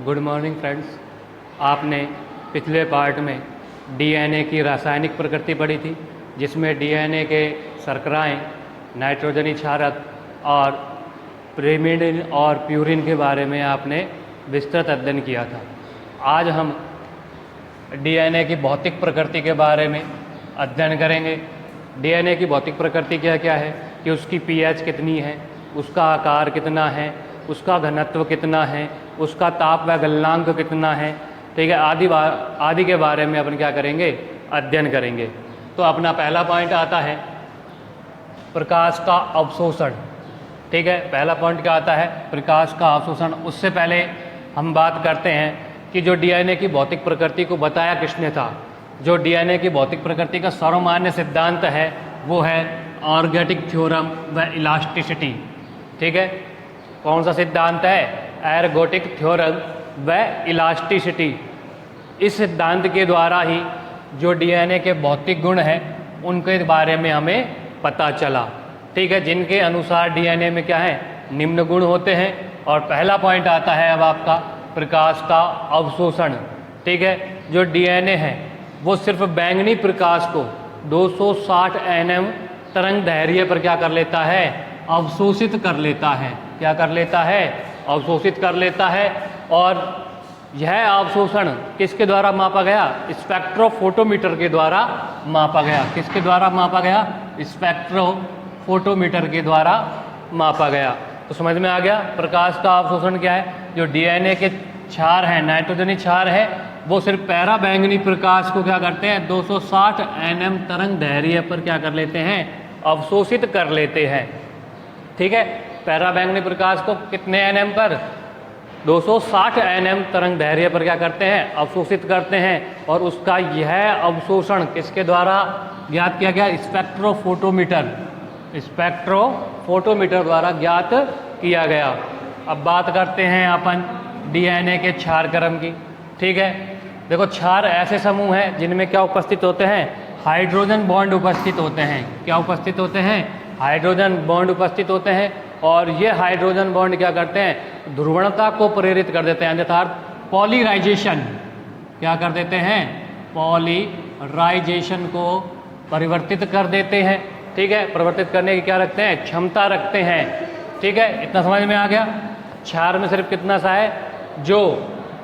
Good morning friends. आपने पिछले part में डीएनए की रासायनिक प्रकृति पढ़ी थी, जिसमें डीएनए के शर्कराएं, नाइट्रोजनी क्षारक और pyrimidine और प्यूरिन के बारे में आपने विस्तृत अध्ययन किया था। आज हम डीएनए की भौतिक प्रकृति के बारे में अध्ययन करेंगे। डीएनए की भौतिक प्रकृति क्या क्या है कि उसकी पीएच कितनी है, उसका आकार कितना है, उसका घनत्व कितना है, उसका ताप व गलनांक कितना है, ठीक है, आदि के बारे में अपन क्या करेंगे, अध्ययन करेंगे। तो अपना पहला पॉइंट आता है प्रकाश का अवशोषण। ठीक है, पहला पॉइंट क्या आता है, प्रकाश का अवशोषण। उससे पहले हम बात करते हैं कि जो डीएनए की भौतिक प्रकृति को बताया किसने था। जो डीएनए की भौतिक प्रकृति का सर्वमान्य सिद्धांत है वो है ऑर्गेटिक थ्योरम व इलास्टिसिटी। ठीक है, कौन सा सिद्धांत है, एर्गोटिक थ्योरम व इलास्टिसिटी। इस सिद्धांत के द्वारा ही जो डीएनए के भौतिक गुण हैं उनके बारे में हमें पता चला। ठीक है, जिनके अनुसार डीएनए में क्या है, निम्न गुण होते हैं। और पहला पॉइंट आता है अब आपका प्रकाश का अवशोषण। ठीक है, जो डीएनए है वो सिर्फ बैंगनी प्रकाश को 260 nm तरंग दैर्घ्य पर क्या कर लेता है, अवशोषित कर लेता है। क्या कर लेता है, अवशोषित कर लेता है। और यह अवशोषण किसके द्वारा मापा गया, स्पेक्ट्रोफोटोमीटर के द्वारा मापा गया। किसके द्वारा मापा गया, स्पेक्ट्रोफोटोमीटर के द्वारा मापा गया। तो समझ में आ गया प्रकाश का अवशोषण क्या है। जो डीएनए के क्षार हैं, नाइट्रोजनी क्षार है, वो सिर्फ पैरा बैंगनी प्रकाश को क्या करते हैं, 260 nm तरंग दैर्घ्य पर क्या कर लेते हैं, अवशोषित कर लेते हैं। ठीक है, पैरा बैंगनी प्रकाश को कितने nm पर, 260 nm तरंग दैर्घ्य पर क्या करते हैं, अवशोषित करते हैं। और उसका यह अवशोषण किसके द्वारा ज्ञात किया गया, स्पेक्ट्रोफोटोमीटर द्वारा ज्ञात किया गया। अब बात करते हैं अपन डीएनए के क्षार क्रम की। ठीक है, देखो क्षार ऐसे समूह हैं जिनमें क्या उपस्थित होते हैं, हाइड्रोजन बॉन्ड उपस्थित होते हैं। क्या उपस्थित होते हैं, हाइड्रोजन बॉन्ड उपस्थित होते हैं। और ये हाइड्रोजन बॉन्ड क्या करते हैं, ध्रुवणता को प्रेरित कर देते हैं, अर्थात पॉलीराइजेशन। क्या कर देते हैं, पॉलीराइजेशन को परिवर्तित कर देते हैं। ठीक है, परिवर्तित करने की क्या रखते हैं, क्षमता रखते हैं। ठीक है, इतना समझ में आ गया। क्षार में सिर्फ कितना सा है, जो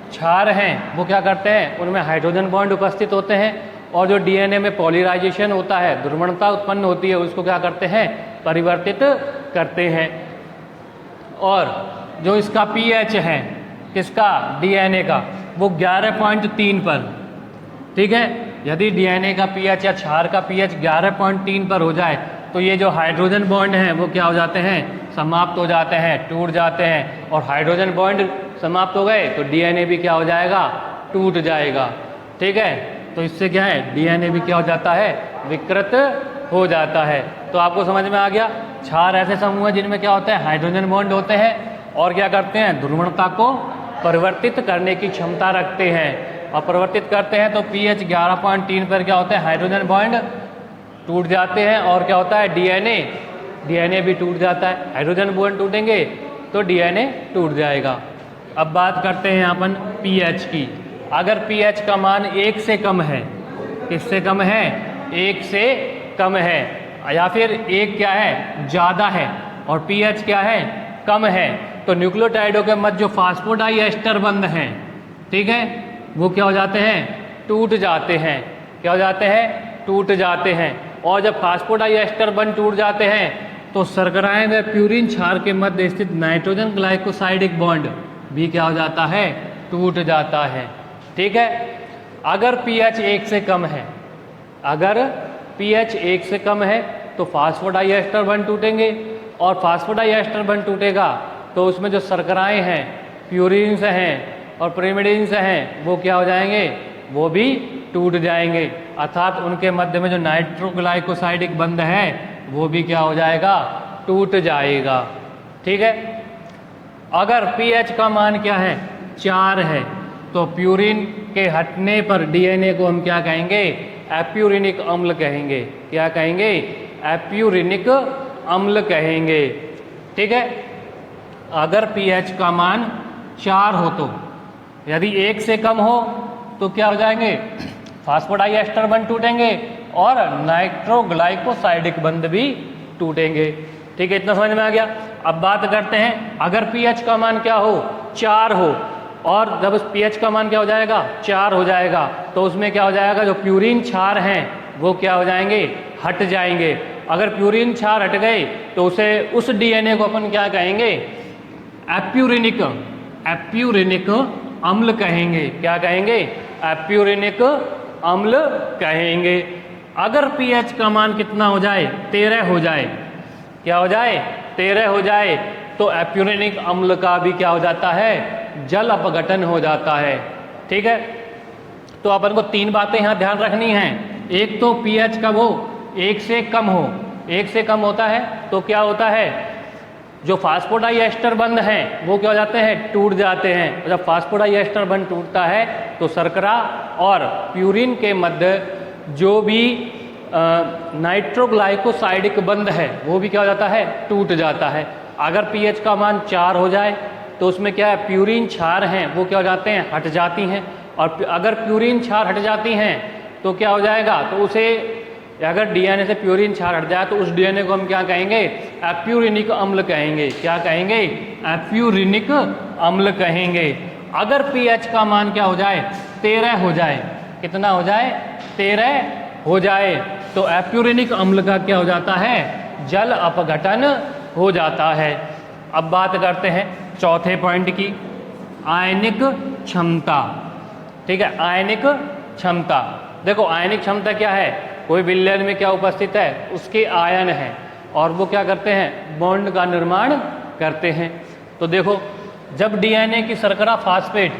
क्षार हैं वो क्या करते हैं, उनमें हाइड्रोजन बॉन्ड उपस्थित होते हैं। और जो डीएनए में पॉलीराइजेशन होता है, ध्रुवणता उत्पन्न होती है, उसको क्या करते हैं, परिवर्तित करते हैं। और जो इसका पीएच है, किसका, डीएनए का, वो 11.3 पर। ठीक है, यदि डीएनए का पीएच या क्षार का पीएच 11.3 पर हो जाए तो ये जो हाइड्रोजन बॉन्ड हैं वो क्या हो जाते हैं, समाप्त हो जाते हैं, टूट जाते हैं। और हाइड्रोजन बॉन्ड समाप्त हो गए तो डीएनए भी क्या हो जाएगा, टूट जाएगा। ठीक है, तो इससे क्या है, डीएनए भी क्या हो जाता है, विकृत हो जाता है। तो आपको समझ में आ गया, क्षार ऐसे समूह हैं जिनमें क्या होता है, हाइड्रोजन बॉन्ड होते हैं और क्या करते हैं, ध्रुवणता को परिवर्तित करने की क्षमता रखते हैं। और परिवर्तित करते हैं तो पीएच 11.3 पर क्या होता है, हाइड्रोजन बॉन्ड टूट जाते हैं। और क्या होता है, डीएनए भी टूट जाता है। हाइड्रोजन बॉन्ड टूटेंगे तो डीएनए टूट जाएगा। अब बात करते हैं अपन पीएच की। अगर पीएच का मान 1 से कम है, किससे कम है, 1 से कम है, या फिर 1 क्या है, ज़्यादा है, और पीएच क्या है, कम है, तो न्यूक्लियोटाइडों के मध्य जो फास्फोडाइएस्टर बंध हैं, ठीक है, वो क्या हो जाते हैं, टूट जाते हैं। क्या हो जाते हैं, टूट जाते हैं। और जब फास्फोडाइएस्टर बंध टूट जाते हैं तो शर्कराएं व प्यूरिन क्षार के मध्य स्थित नाइट्रोजन ग्लाइकोसाइडिक बॉन्ड भी क्या हो जाता है, टूट जाता है। ठीक है, अगर पीएच 1 से कम है, अगर पीएच 1 से कम है तो फास्फोडाइएस्टर बंध टूटेंगे। और फास्फोडाइएस्टर बंध टूटेगा तो उसमें जो शर्कराएं हैं, प्यूरिन्स हैं और pyrimidines हैं, वो क्या हो जाएंगे, वो भी टूट जाएंगे। अर्थात उनके मध्य में जो नाइट्रोग्लाइकोसाइडिक बंध है वो भी क्या हो जाएगा, टूट जाएगा। ठीक है, अगर पीएच का मान क्या है, 4 है, तो प्यूरिन के हटने पर डीएनए को हम क्या कहेंगे, एप्यूरिनिक अम्ल कहेंगे। क्या कहेंगे, एप्यूरिनिक अम्ल कहेंगे। ठीक है, अगर पीएच का मान 4 हो तो यदि 1 से कम हो तो क्या हो जाएंगे, फास्फोडाइएस्टर बंध टूटेंगे और नाइट्रोग्लाइकोसाइडिक बंध भी टूटेंगे। ठीक है, इतना समझ में आ गया। अब बात करते हैं, अगर पीएच का मान क्या हो, 4 हो, और जब उस पीएच का मान क्या हो जाएगा, 4 हो जाएगा, तो उसमें क्या हो जाएगा, जो प्यूरिन क्षार हैं वो क्या हो जाएंगे, हट जाएंगे। अगर प्यूरिन क्षार हट गए तो उसे उस डीएनए को अपन क्या कहेंगे, एप्यूरिनिक अम्ल कहेंगे। क्या कहेंगे, एप्यूरिनिक अम्ल कहेंगे। अगर पीएच का मान कितना हो जाए, 13 हो जाए, क्या हो जाए, 13 हो जाए, तो एप्यूरिनिक अम्ल का भी क्या हो जाता है, जल अपघटन हो जाता है। ठीक है, तो अपन को 3 बातें यहाँ ध्यान रखनी हैं। एक तो पीएच कब हो, 1 से कम हो, 1 से कम होता है तो क्या होता है, जो फास्फोडाइएस्टर बंध हैं वो क्या हो जाते हैं, टूट जाते हैं। जब फास्फोडाइएस्टर बंध टूटता है तो शर्करा और प्यूरिन के मध्य जो भी नाइट्रोग्लाइकोसाइडिक बंध है वो भी क्या हो जाता है, टूट जाता है। अगर पीएच का मान 4 हो जाए तो उसमें क्या है, प्यूरिन क्षार हैं वो क्या हो जाते हैं, हट जाती हैं। और अगर प्यूरिन क्षार हट जाती हैं तो क्या हो जाएगा, तो उसे, अगर डीएनए से प्यूरिन क्षार हट जाए तो उस डीएनए को हम क्या कहेंगे, एप्यूरिनिक अम्ल कहेंगे। क्या कहेंगे, एप्यूरिनिक अम्ल कहेंगे। अगर पीएच का मान क्या हो जाए, 13 हो जाए, कितना हो जाए, 13 हो जाए, तो एप्यूरिनिक अम्ल का क्या हो जाता है, जल अपघटन हो जाता है। अब बात करते हैं चौथे पॉइंट की, आयनिक क्षमता। ठीक है, आयनिक क्षमता। देखो आयनिक क्षमता क्या है, कोई विलयन में क्या उपस्थित है, उसके आयन हैं और वो क्या करते हैं, बॉन्ड का निर्माण करते हैं। तो देखो, जब डीएनए की शर्करा फास्फेट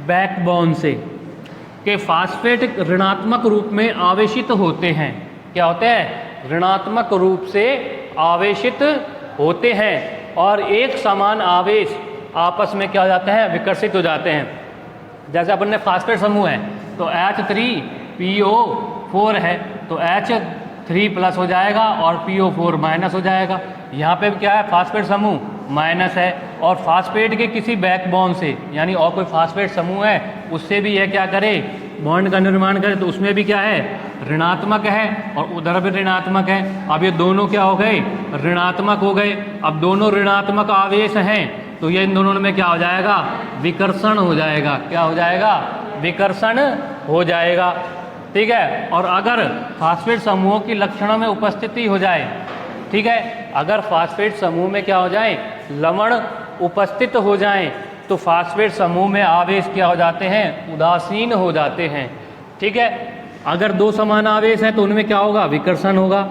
बैकबोन से के फास्फेट ऋणात्मक रूप में आवेशित होते हैं, क्या होते हैं, ऋणात्मक रूप से आवेशित होते हैं और एक समान आवेश आपस में क्या हो जाते हैं, विकर्षित हो जाते हैं। जैसे अपन ने फास्फेट समूह है तो H3PO4 है तो H3+ हो जाएगा और PO4- हो जाएगा। यहाँ पे क्या है, फास्फेट समूह माइनस है और फास्फेट के किसी बैकबोन से, यानी और कोई फास्फेट समूह है उससे भी यह क्या करे, बॉन्ड का निर्माण करे, तो उसमें भी क्या है, ऋणात्मक है और उधर भी ऋणात्मक है। अब ये दोनों क्या हो गए, ऋणात्मक हो गए। अब दोनों ऋणात्मक आवेश हैं तो ये इन दोनों में क्या हो जाएगा, विकर्षण हो जाएगा। क्या हो जाएगा, विकर्षण हो जाएगा। ठीक है, और अगर फास्फेट समूहों की लक्षणों में उपस्थिति हो जाए, ठीक है, अगर फास्फेट समूह में क्या हो जाए, लवण उपस्थित हो जाएं, तो फास्फेट समूह में आवेश क्या हो जाते हैं, उदासीन हो जाते हैं। ठीक है, अगर 2 समान आवेश हैं तो उनमें क्या होगा, विकर्षण होगा।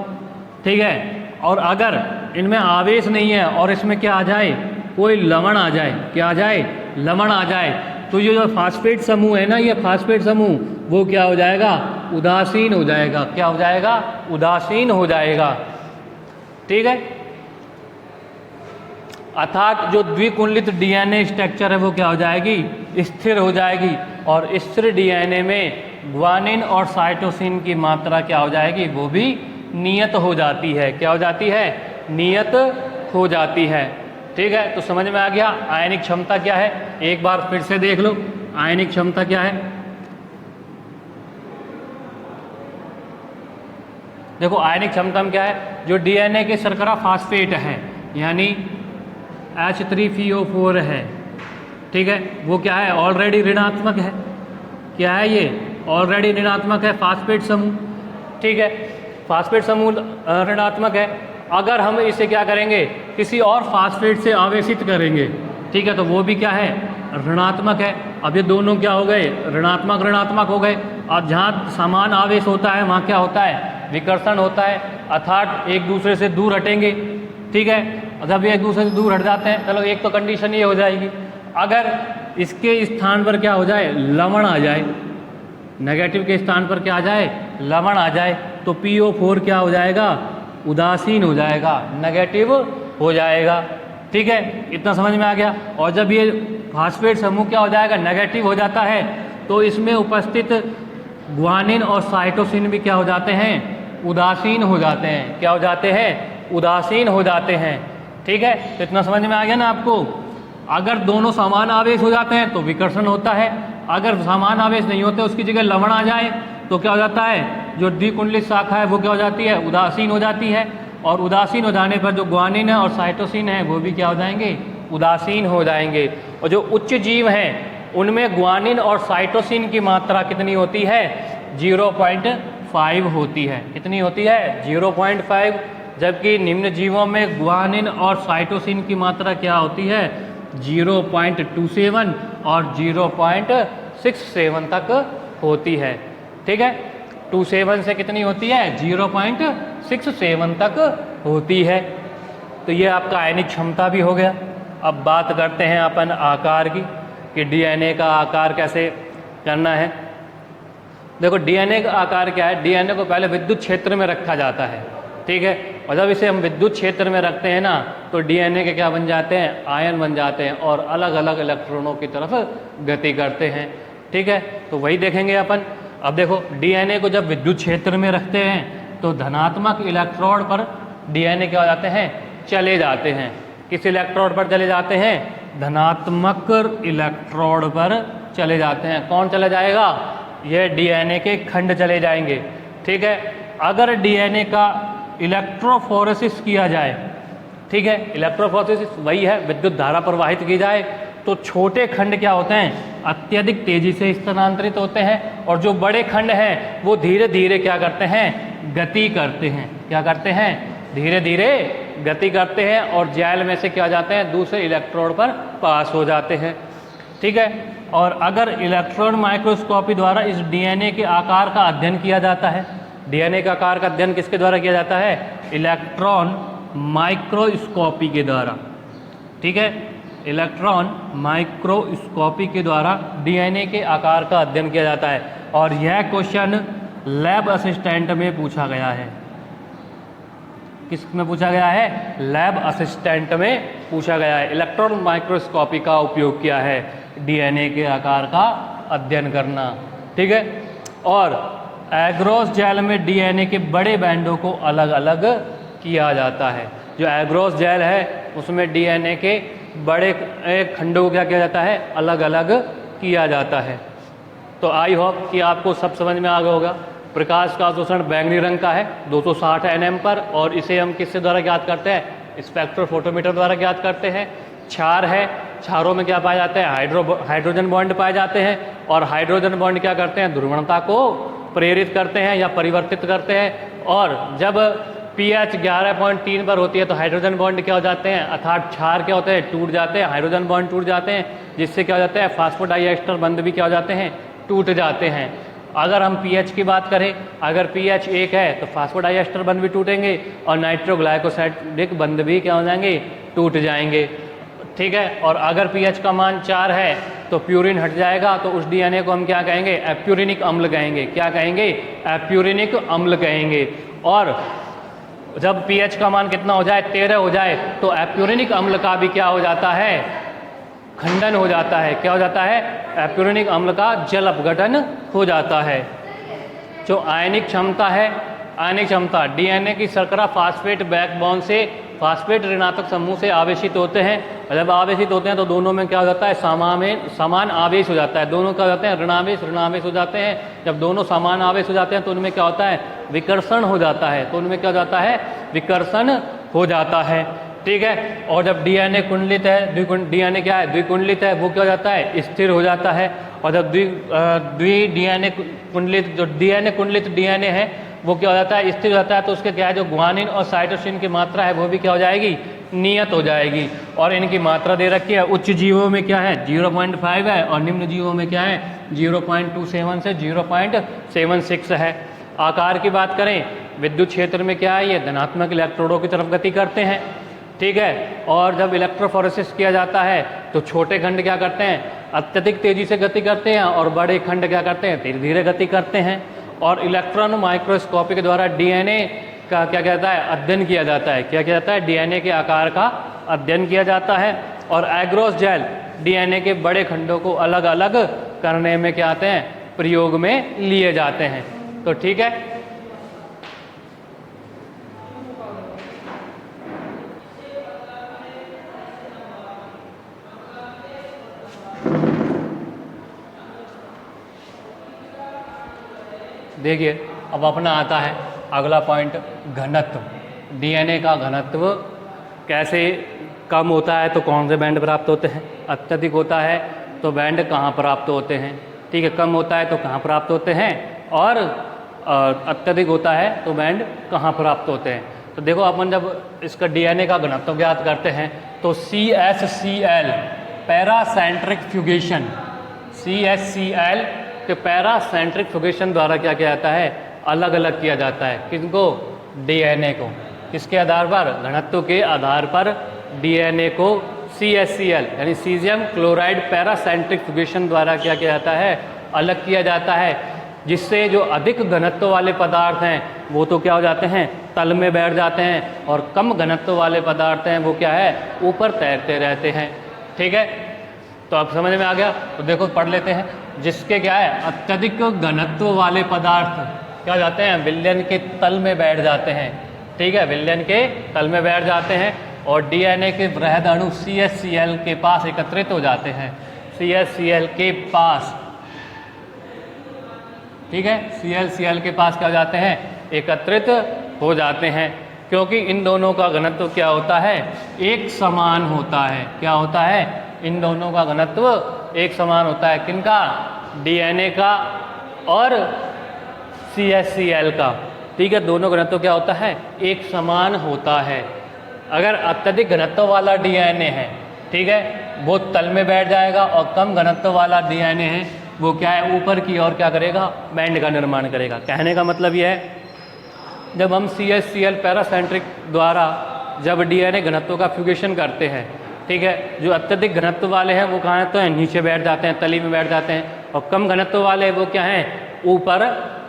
ठीक है, और अगर इनमें आवेश नहीं है और इसमें क्या आ जाए, कोई लवण आ जाए, क्या आ जाए, लवण आ जाए, तो ये जो फास्फेट समूह है ना, ये फास्फेट समूह वो क्या हो जाएगा, उदासीन हो जाएगा। क्या हो जाएगा, उदासीन हो जाएगा। ठीक है, अर्थात जो द्विकुंडलित डीएनए स्ट्रक्चर है वो क्या हो जाएगी, स्थिर हो जाएगी और स्थिर डीएनए में ग्वानिन और साइटोसिन की मात्रा क्या हो जाएगी, वो भी नियत हो जाती है। क्या हो जाती है, नियत हो जाती है। ठीक है, तो समझ में आ गया आयनिक क्षमता क्या है। एक बार फिर से देख लो आयनिक क्षमता क्या है। देखो आयनिक क्षमता में क्या है, जो डीएनए के शर्करा फास्फेट है यानी H3PO4 है, ठीक है, वो क्या है, ऑलरेडी ऋणात्मक है। क्या है ये, ऑलरेडी ऋणात्मक है फास्फेट समूह। ठीक है, फास्फेट समूह ऋणात्मक है। अगर हम इसे क्या करेंगे, किसी और फास्फेट से आवेशित करेंगे, ठीक है, तो वो भी क्या है, ऋणात्मक है। अब ये दोनों क्या हो गए, ऋणात्मक ऋणात्मक हो गए। और जहाँ समान आवेश होता है वहाँ क्या होता है, विकर्षण होता है, अर्थात एक दूसरे से दूर हटेंगे। ठीक है, जब ये एक दूसरे से दूर हट जाते हैं, चलो एक तो कंडीशन ये हो जाएगी, अगर इसके स्थान पर क्या हो जाए, लवण आ जाए, नेगेटिव के स्थान पर क्या आ जाए, लवण आ जाए, तो PO4 क्या हो जाएगा, उदासीन हो जाएगा, नेगेटिव हो जाएगा। ठीक है, इतना समझ में आ गया। और जब ये फास्फेट समूह क्या हो जाएगा, नेगेटिव हो जाता है, तो इसमें उपस्थित ग्वानिन और साइटोसिन भी क्या हो जाते हैं, उदासीन हो जाते हैं। क्या हो जाते हैं, उदासीन हो जाते हैं। ठीक है, तो इतना समझ में आ गया ना आपको। अगर दोनों समान आवेश हो जाते हैं तो विकर्षण होता है, अगर समान आवेश नहीं होते उसकी जगह लवण आ जाए तो क्या हो जाता है, जो द्विकुंडलित शाखा है वो क्या हो जाती है, उदासीन हो जाती है। और उदासीन हो जाने पर जो ग्वानिन है और साइटोसिन है वो भी क्या हो जाएंगे, उदासीन हो जाएंगे। और जो उच्च जीव हैं उनमें ग्वानिन और साइटोसिन की मात्रा कितनी होती है, 0.5 होती है। कितनी होती है, 0.5। जबकि निम्न जीवों में ग्वानिन और साइटोसिन की मात्रा क्या होती है, 0.27 और 0.67 तक होती है। ठीक है, 27 से कितनी होती है, 0.67 तक होती है। तो ये आपका आयनिक क्षमता भी हो गया। अब बात करते हैं अपन आकार की, कि डीएनए का आकार कैसे करना है। देखो डीएनए का आकार क्या है, डीएनए को पहले विद्युत क्षेत्र में रखा जाता है। ठीक है, और जब इसे हम विद्युत क्षेत्र में रखते हैं ना तो डीएनए के क्या बन जाते हैं, आयन बन जाते हैं और अलग अलग इलेक्ट्रॉनों की तरफ गति करते हैं। ठीक है, तो वही देखेंगे अपन। अब देखो डीएनए को जब विद्युत क्षेत्र में रखते हैं तो धनात्मक इलेक्ट्रोड पर डीएनए क्या हो जाते हैं, चले जाते हैं। किस इलेक्ट्रोड पर चले जाते हैं, धनात्मक इलेक्ट्रोड पर चले जाते हैं। कौन चला जाएगा, ये डीएनए के खंड चले जाएंगे। ठीक है, अगर डीएनए का इलेक्ट्रोफोरेसिस किया जाए, ठीक है, इलेक्ट्रोफोरेसिस वही है विद्युत धारा प्रवाहित की जाए, तो छोटे खंड क्या होते हैं, अत्यधिक तेजी से स्थानांतरित होते हैं और जो बड़े खंड हैं वो धीरे धीरे क्या करते हैं, गति करते हैं। क्या करते हैं, धीरे धीरे गति करते हैं और जेल में से क्या हो जाते हैं, दूसरे इलेक्ट्रोड पर पास हो जाते हैं। ठीक है, और अगर इलेक्ट्रॉन माइक्रोस्कोपी द्वारा इस डीएनए के आकार का अध्ययन किया जाता है, डीएनए का आकार का अध्ययन किसके द्वारा किया जाता है, इलेक्ट्रॉन माइक्रोस्कोपी के द्वारा। ठीक है, इलेक्ट्रॉन माइक्रोस्कोपी के द्वारा डीएनए के आकार का अध्ययन किया जाता है। और यह क्वेश्चन लैब असिस्टेंट में पूछा गया है। किस में पूछा गया है, लैब असिस्टेंट में पूछा गया है। इलेक्ट्रॉन माइक्रोस्कोपी का उपयोग किया है डीएनए के आकार का अध्ययन करना। ठीक है, और एग्रोस जेल में डीएनए के बड़े बैंडों को अलग अलग किया जाता है। जो एग्रोस जेल है उसमें डीएनए के बड़े खंडों को क्या किया जाता है, अलग अलग किया जाता है। तो आई होप कि आपको सब समझ में आ गया होगा। प्रकाश का अवशोषण बैंगनी रंग का है 260 nm पर, और इसे हम किससे द्वारा ज्ञात करते हैं, स्पेक्ट्रोफोटोमीटर द्वारा ज्ञात करते हैं। क्षार है, क्षारों में क्या पाए जाते हैं, हाइड्रोजन बॉन्ड पाए जाते हैं, और हाइड्रोजन बॉन्ड क्या करते हैं, ध्रुवणता को प्रेरित करते हैं या परिवर्तित करते हैं। और जब pH 11.3 पर होती है तो हाइड्रोजन बॉन्ड क्या हो जाते हैं, अर्थात क्षार क्या होते हैं, टूट जाते हैं, हाइड्रोजन बॉन्ड टूट जाते हैं, जिससे क्या हो जाता है, फास्फोडाइएस्टर बंध भी क्या हो जाते हैं, टूट जाते हैं। अगर हम pH की बात करें, अगर pH 1 है तो फास्फोडाइएस्टर बंध भी टूटेंगे और नाइट्रोग्लाइकोसाइडिक बंध भी क्या हो जाएंगे, टूट जाएंगे। ठीक है, और अगर pH का मान 4 है तो प्यूरिन हट जाएगा, तो उस डीएनए को हम क्या कहेंगे, एप्यूरिनिक अम्ल कहेंगे। क्या कहेंगे, एप्यूरिनिक अम्ल कहेंगे। और जब pH का मान कितना हो जाए, 13 हो जाए, तो एप्यूरिनिक अम्ल का भी क्या हो जाता है, खंडन हो जाता है। क्या हो जाता है, एप्यूरिनिक अम्ल का जल अपघटन हो जाता है। जो आयनिक क्षमता है, आयनिक क्षमता डीएनए की शर्करा फास्फेट बैकबोन से फास्फेट ऋणात्मक समूह से आवेशित होते हैं। जब आवेशित होते हैं तो दोनों में क्या हो जाता है, समान आवेश हो जाता है। दोनों क्या हो जाते हैं, ऋणावेश ऋणावेश हो जाते हैं। जब दोनों समान आवेश हो जाते हैं तो उनमें क्या होता है, विकर्षण हो जाता है। तो उनमें क्या हो जाता है, विकर्षण हो जाता है। ठीक है, और जब डीएनए कुंडलित है, डीएनए क्या है, द्विकुंडलित है, वो क्या हो जाता है, स्थिर हो जाता है। और जब डीएनए कुंडलित, जो डीएनए कुंडलित डीएनए है वो क्या हो जाता है, स्थिर हो जाता है। तो उसके क्या है, जो ग्वानिन और साइटोसिन की मात्रा है वो भी क्या हो जाएगी, नियत हो जाएगी। और इनकी मात्रा दे रखी है, उच्च जीवों में क्या है 0.5 है और निम्न जीवों में क्या है 0.27 से 0.76 है। आकार की बात करें, विद्युत क्षेत्र में क्या है, ये धनात्मक इलेक्ट्रोडों की तरफ गति करते हैं। ठीक है, और जब इलेक्ट्रोफोरेसिस किया जाता है तो छोटे खंड क्या करते हैं, अत्यधिक तेजी से गति करते हैं, और बड़े खंड क्या करते हैं, धीरे धीरे गति करते हैं। और इलेक्ट्रॉन माइक्रोस्कोपी के द्वारा डीएनए का क्या कहता है, अध्ययन किया जाता है। क्या किया जाता है, डीएनए के आकार का अध्ययन किया जाता है। और एग्रोस जेल डीएनए के बड़े खंडों को अलग अलग करने में क्या आते हैं, प्रयोग में लिए जाते हैं। तो ठीक है, देखिए अब अपना आता है अगला पॉइंट, घनत्व। डीएनए का घनत्व कैसे कम होता है तो कौन से बैंड प्राप्त होते हैं, अत्यधिक होता है तो बैंड कहाँ प्राप्त होते हैं, ठीक है, कम होता है तो कहाँ प्राप्त होते हैं, और अत्यधिक होता है तो बैंड कहाँ प्राप्त होते हैं। तो देखो अपन जब इसका डीएनए का घनत्व ज्ञात करते हैं तो CH-Cl पैरासेंट्रिक फ्यूगेशन, CH-Cl के पैरासेंट्रिक फ्यूगेशन द्वारा क्या किया जाता है, अलग अलग किया जाता है। किनको, डीएनए को। किसके आधार पर, घनत्व के आधार पर डीएनए को CH-Cl यानी सीजियम क्लोराइड पैरासेंट्रिक फ्यूगेशन द्वारा क्या किया जाता है, अलग किया जाता है, जिससे जो अधिक घनत्व वाले पदार्थ हैं वो तो क्या हो जाते हैं, तल में बैठ जाते हैं, और कम घनत्व वाले पदार्थ हैं वो क्या है, ऊपर तैरते रहते हैं। ठीक है, तो अब समझ में आ गया। तो देखो पढ़ लेते हैं, जिसके क्या है, अत्यधिक घनत्व वाले पदार्थ क्या हो जाते हैं, विलयन के तल में बैठ जाते हैं। ठीक है, विलयन के तल में बैठ जाते हैं और डीएनए के वृहद अणु CH-Cl के पास एकत्रित हो जाते हैं, CH-Cl के पास। ठीक है, CH-Cl के पास क्या हो जाते हैं, एकत्रित हो जाते हैं, क्योंकि इन दोनों का घनत्व क्या होता है, एक समान होता है। क्या होता है, इन दोनों का घनत्व एक समान होता है। किनका, डीएनए का और CH-Cl का। ठीक है, दोनों घनत्व क्या होता है, एक समान होता है। अगर अत्यधिक घनत्व वाला डीएनए है, ठीक है, वो तल में बैठ जाएगा, और कम घनत्व वाला डीएनए है वो क्या है, ऊपर की ओर क्या करेगा, बैंड का निर्माण करेगा। कहने का मतलब यह है, जब हम CH-Cl पैरासेंट्रिक द्वारा जब डीएनए घनत्व का फ्यूगेशन करते हैं, ठीक है, जो अत्यधिक घनत्व वाले हैं वो कहाँ तो हैं, नीचे बैठ जाते हैं, तली में बैठ जाते हैं, और कम घनत्व वाले वो क्या हैं, ऊपर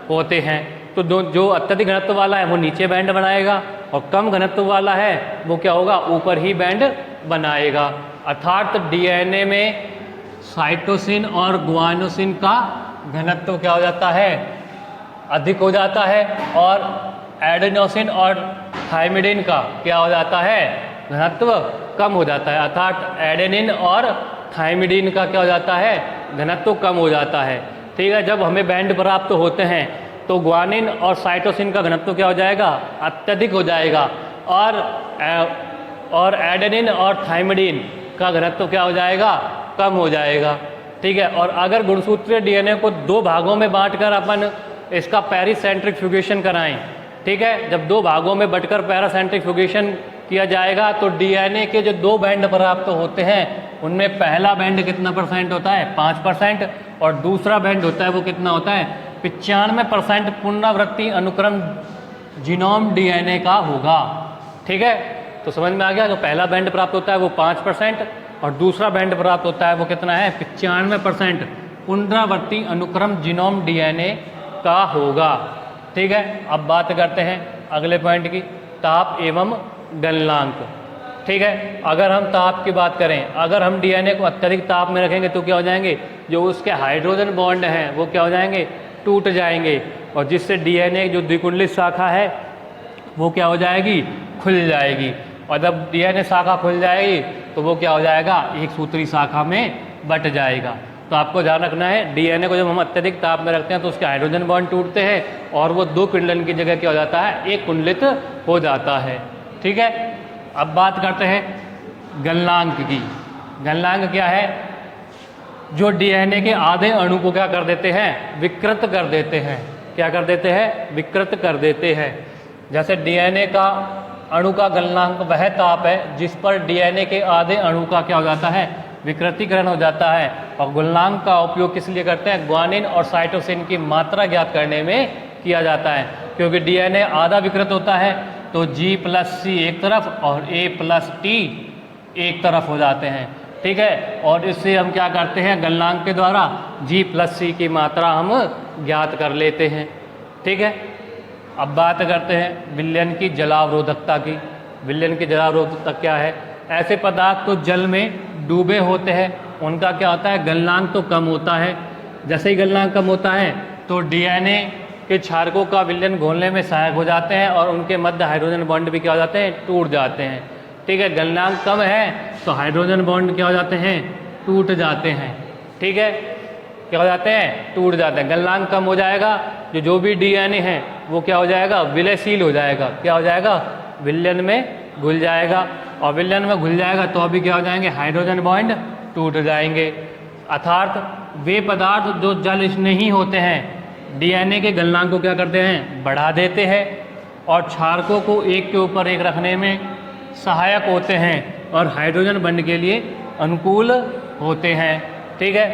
होते हैं। तो जो अत्यधिक घनत्व वाला है वो नीचे बैंड बनाएगा, और कम घनत्व वाला है वो क्या होगा, ऊपर ही बैंड बनाएगा। अर्थात डीएनए में साइटोसिन और गुआनोसिन का घनत्व क्या हो जाता है, अधिक हो जाता है, और एडेनोसिन और थाइमिडिन का क्या हो जाता है, घनत्व कम हो जाता है। अर्थात एडेनिन और थाइमिडिन का क्या हो जाता है, घनत्व कम हो जाता है। ठीक है, जब हमें बैंड प्राप्त होते हैं तो ग्वानिन और साइटोसिन का घनत्व क्या हो जाएगा, अत्यधिक हो जाएगा, और एडेनिन और थाइमिडिन का घनत्व क्या हो जाएगा, कम हो जाएगा। ठीक है, और अगर गुणसूत्रीय डीएनए को दो भागों में बांटकर अपन इसका पैरासेंट्रिक फ्यूगेशन कराएं, ठीक है, जब दो भागों में बंटकर पैरासेंट्रिक फ्यूगेशन किया जाएगा तो डीएनए के जो दो बैंड प्राप्त होते हैं उनमें पहला बैंड कितना % होता है, 5%, और दूसरा बैंड होता है वो कितना होता है, 95% पुनरावृत्ति अनुक्रम जीनोम डीएनए का होगा। ठीक है, तो समझ में आ गया, जो पहला बैंड प्राप्त होता है वो 5% और दूसरा बैंड प्राप्त होता है वो कितना है, 95% पुनरावृत्ति अनुक्रम जीनोम डीएनए का होगा। ठीक है, अब बात करते हैं अगले पॉइंट की, ताप एवं गलनांक। ठीक है, अगर हम ताप की बात करें, अगर हम डीएनए को अत्यधिक ताप में रखेंगे तो क्या हो जाएंगे, जो उसके हाइड्रोजन बॉन्ड हैं वो क्या हो जाएंगे, टूट जाएंगे, और जिससे डीएनए जो द्विकुंडलित शाखा है वो क्या हो जाएगी, खुल जाएगी, और जब डीएनए शाखा खुल जाएगी तो वो क्या हो जाएगा, एक सूत्री शाखा में बट जाएगा। तो आपको ध्यान रखना है, डीएनए को जब हम अत्यधिक ताप में रखते हैं तो उसके हाइड्रोजन बॉन्ड टूटते हैं और वो दो कुंडलन की जगह क्या हो जाता है, एक कुंडलित हो जाता है। ठीक है, अब बात करते हैं गलनांक की। गलनांक क्या है, जो डीएनए के आधे अणु को क्या कर देते हैं, विकृत कर देते हैं। क्या कर देते हैं, विकृत कर देते हैं। जैसे डीएनए का अणु का गलनांक वह ताप है जिस पर डीएनए के आधे अणु का क्या हो जाता है, विकृतीकरण हो जाता है। और गलनांक का उपयोग किस लिए करते हैं, ग्वानिन और साइटोसिन की मात्रा ज्ञात करने में किया जाता है, क्योंकि डीएनए आधा विकृत होता है तो G+C एक तरफ और A+T एक तरफ हो जाते हैं। ठीक है, और इससे हम क्या करते हैं, गलनांक के द्वारा G+C की मात्रा हम ज्ञात कर लेते हैं। ठीक है, अब बात करते हैं विलयन की जलावरोधकता की। विलयन की जलावरोधकता क्या है, ऐसे पदार्थ तो जल में डूबे होते हैं उनका क्या होता है, गलनांक तो कम होता है। जैसे ही गलनांक कम होता है तो डीएनए के क्षारकों का विलयन घोलने में सहायक हो जाते हैं और उनके मध्य हाइड्रोजन बॉन्ड भी क्या हो जाते हैं, टूट जाते हैं। ठीक है, गलनांक कम है तो हाइड्रोजन बॉन्ड क्या हो जाते हैं, टूट जाते हैं। ठीक है, क्या हो जाते हैं, टूट जाते हैं। गलनांक कम हो जाएगा जो भी डीएनए है वो क्या हो जाएगा, विलयशील हो जाएगा। क्या हो जाएगा, विलयन में घुल जाएगा। और विलयन में घुल जाएगा तो अभी क्या हो जाएंगे, हाइड्रोजन बॉन्ड टूट जाएंगे। अर्थात वे पदार्थ जो जल स्नेही होते हैं डीएनए के गलनांक को क्या करते हैं, बढ़ा देते हैं और क्षारकों को एक के ऊपर एक रखने में सहायक होते हैं और हाइड्रोजन बॉन्ड के लिए अनुकूल होते हैं। ठीक है,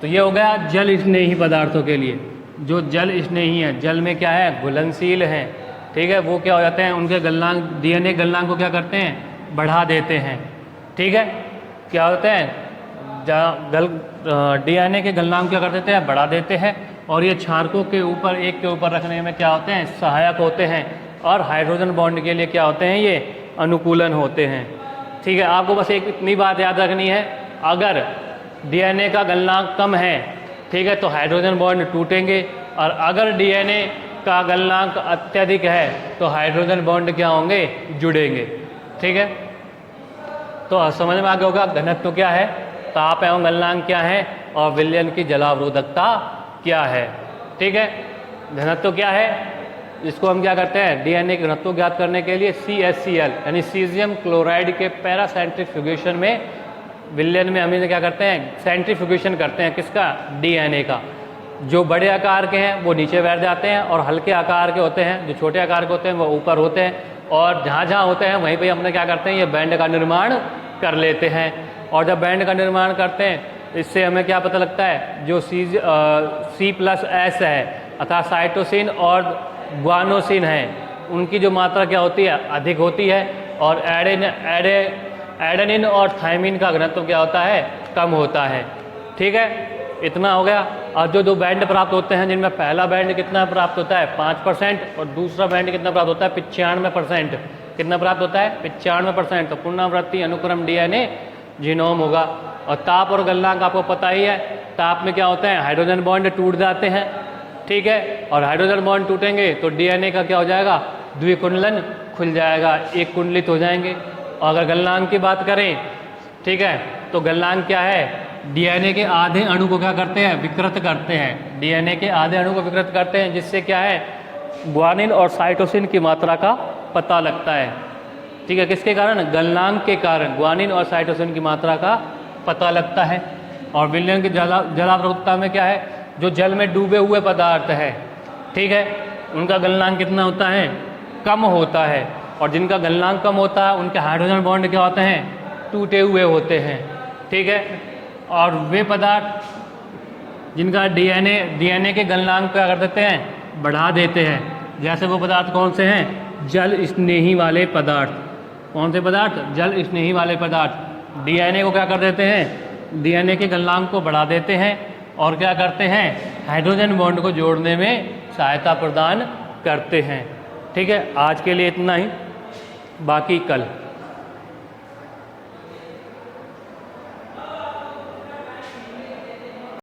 तो ये हो गया जल स्नेही पदार्थों के लिए। जो जल स्नेही है, जल में क्या है, घुलनशील है। ठीक है, वो क्या हो जाते हैं, उनके गलनांक डीएनए गलनांक को क्या करते हैं, बढ़ा देते हैं। ठीक है, क्या होते हैं, डीएनए के गलनांक क्या कर देते हैं, बढ़ा देते हैं और ये क्षारकों के ऊपर एक के ऊपर रखने में क्या होते हैं, सहायक होते हैं और हाइड्रोजन बॉन्ड के लिए क्या होते हैं, ये अनुकूलन होते हैं। ठीक है, आपको बस एक इतनी बात याद रखनी है, अगर डीएनए का गलनांक कम है, ठीक है, तो हाइड्रोजन बॉन्ड टूटेंगे और अगर डीएनए का गलनांक अत्यधिक है तो हाइड्रोजन बॉन्ड क्या होंगे, जुड़ेंगे। ठीक है, तो समझ में आ गया होगा घनत्व क्या है, ताप एवं गलनांक क्या है और विलयन की जलावरोधकता क्या है। ठीक है, घनत्व क्या है, इसको हम क्या करते हैं, डीएनए के घनत्व ज्ञात करने के लिए CaCl यानी सीजियम क्लोराइड के पैरासेंट्रिफ्यूगेशन में विलयन में हम इसे क्या करते हैं, सेंट्रीफ्यूगेशन करते हैं। किसका, डीएनए का। जो बड़े आकार के हैं वो नीचे बैठ जाते हैं और हल्के आकार के होते हैं, जो छोटे आकार के होते हैं वो ऊपर होते हैं और जहाँ जहाँ होते हैं वहीं पे हमने क्या करते हैं, ये बैंड का निर्माण कर लेते हैं। और जब बैंड का निर्माण करते हैं इससे हमें क्या पता लगता है, जो C+S है अर्थात साइटोसिन और ग्वानोसिन है, उनकी जो मात्रा क्या होती है, अधिक होती है और एडेनिन और थायमिन का घनत्व क्या होता है, कम होता है। ठीक है, इतना हो गया। और जो बैंड प्राप्त होते हैं, जिनमें पहला बैंड कितना प्राप्त होता है, 5% और दूसरा बैंड कितना प्राप्त होता है, 95%। कितना प्राप्त होता है, 95%। तो पुनरावृत्ति अनुक्रम डीएनए जीनोम होगा। और ताप और गलनांक आपको पता ही है, ताप में क्या होता है, हाइड्रोजन बॉन्ड टूट जाते हैं। ठीक है, और हाइड्रोजन बॉन्ड टूटेंगे तो डीएनए का क्या हो जाएगा, द्विकुंडलन खुल जाएगा, एक कुंडलित हो जाएंगे। और अगर गलनांक की बात करें, ठीक है, तो गलनांक क्या है, डीएनए के आधे अणु को क्या करते हैं, विकृत करते हैं। डीएनए के आधे अणु को विकृत करते हैं, जिससे क्या है, ग्वानिन और साइटोसिन की मात्रा का पता लगता है। ठीक है, किसके कारण, गलनांक के कारण ग्वानिन और साइटोसिन की मात्रा का पता लगता है। और विलयन की जलावरोधकता में क्या है, जो जल में डूबे हुए पदार्थ है, ठीक है, उनका गलनांक कितना होता है, कम होता है। और जिनका गलनांक कम होता है उनके हाइड्रोजन बॉन्ड क्या होते हैं, टूटे हुए होते हैं। ठीक है, और वे पदार्थ जिनका डीएनए के गलनांक क्या कर देते हैं, बढ़ा देते हैं, जैसे वो पदार्थ कौन से हैं, जल स्नेही वाले पदार्थ। कौन से पदार्थ, जल स्नेही वाले पदार्थ डीएनए को क्या कर देते हैं, डीएनए के गलनांक को बढ़ा देते हैं और क्या करते हैं, हाइड्रोजन बॉन्ड को जोड़ने में सहायता प्रदान करते हैं। ठीक है, आज के लिए इतना ही, बाकी कल।